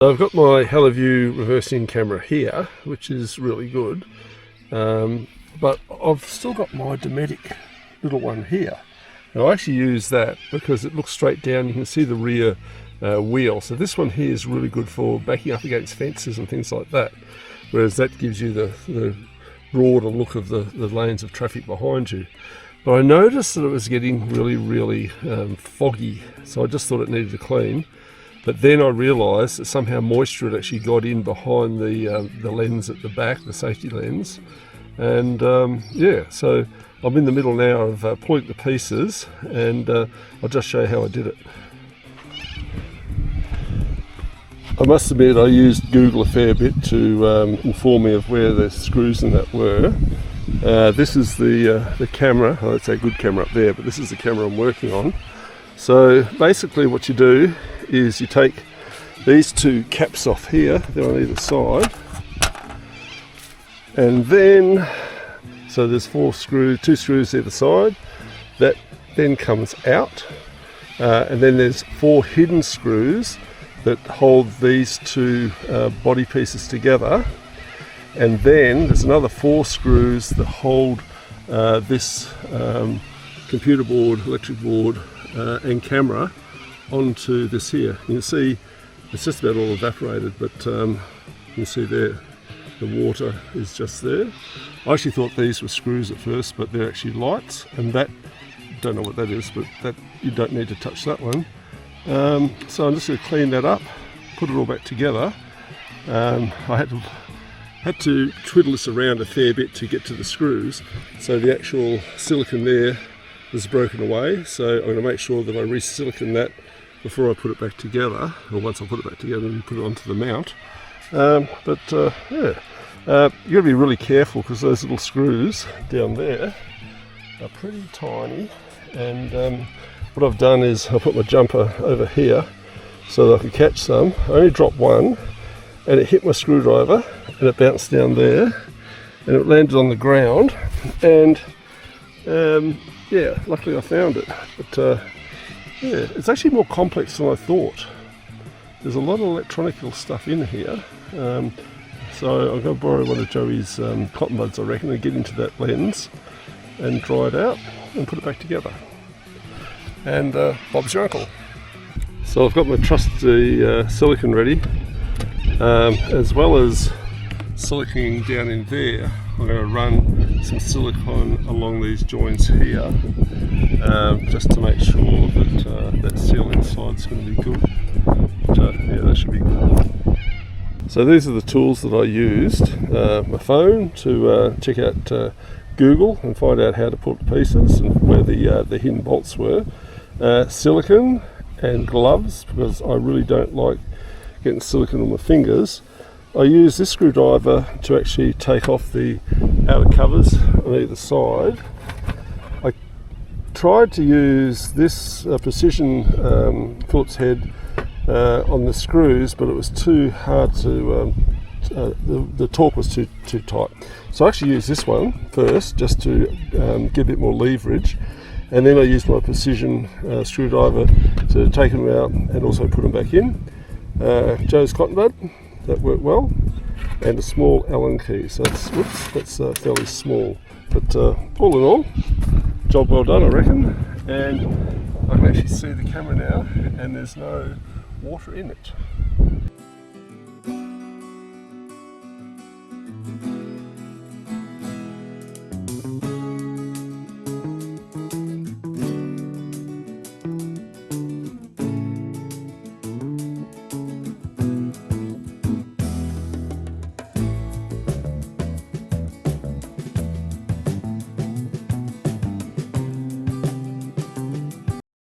I've got my HelloView reversing camera here, which is really good, but I've still got my Dometic little one here. And I actually use that because it looks straight down. You can see the rear wheel. So this one here is really good for backing up against fences and things like that, whereas that gives you the broader look of the lanes of traffic behind you. But I noticed that it was getting really foggy, so I just thought it needed a clean. But then I realised that somehow moisture had actually got in behind the lens at the back, the safety lens. And yeah, so I'm in the middle now of pulling the pieces, and I'll just show you how I did it. I must admit I used Google a fair bit to inform me of where the screws and that were. This is the camera. I won't say good camera up there, but this is the camera I'm working on. So basically what you do is you take these two caps off here, they're on either side, and then, so there's two screws either side, that then comes out, and then there's 4 hidden screws that hold these two body pieces together, and then there's another 4 screws that hold this computer board, electric board, and camera onto this here. You can see it's just about all evaporated, but you can see there the water is just there. I actually thought these were screws at first, but they're actually lights, and that, don't know what that is, but that you don't need to touch that one. So I'm just going to clean that up, put it all back together. I had to twiddle this around a fair bit to get to the screws, so the actual silicone there was broken away, so I'm going to make sure that I re-silicone that before I put it back together, or once I put it back together and put it onto the mount. Yeah, you've got to be really careful because those little screws down there are pretty tiny, and what I've done is I put my jumper over here so that I could catch some. I only dropped one, and it hit my screwdriver and it bounced down there and it landed on the ground, and yeah, luckily I found it. But yeah, it's actually more complex than I thought. There's a lot of electronical stuff in here, so I'm going to borrow one of Joey's cotton buds, I reckon, and get into that lens and dry it out and put it back together. And Bob's your uncle. So I've got my trusty silicone ready, as well as siliconing down in there. I'm going to run some silicone along these joints here, just to make sure that that seal inside is going to be good. Yeah, that should be good. So these are the tools that I used. My phone to check out Google and find out how to put the pieces and where the hidden bolts were. Silicone and gloves, because I really don't like getting silicone on my fingers. I use this screwdriver to actually take off the outer covers on either side. I tried to use this precision Phillips head on the screws, but it was too hard to, the torque was too tight. So I actually used this one first just to get a bit more leverage, and then I used my precision screwdriver to take them out and also put them back in. Joe's cotton bud, that worked well, and a small Allen key. So that's fairly small, but all in all, job well done, I reckon. And I can actually see the camera now, and there's no water in it.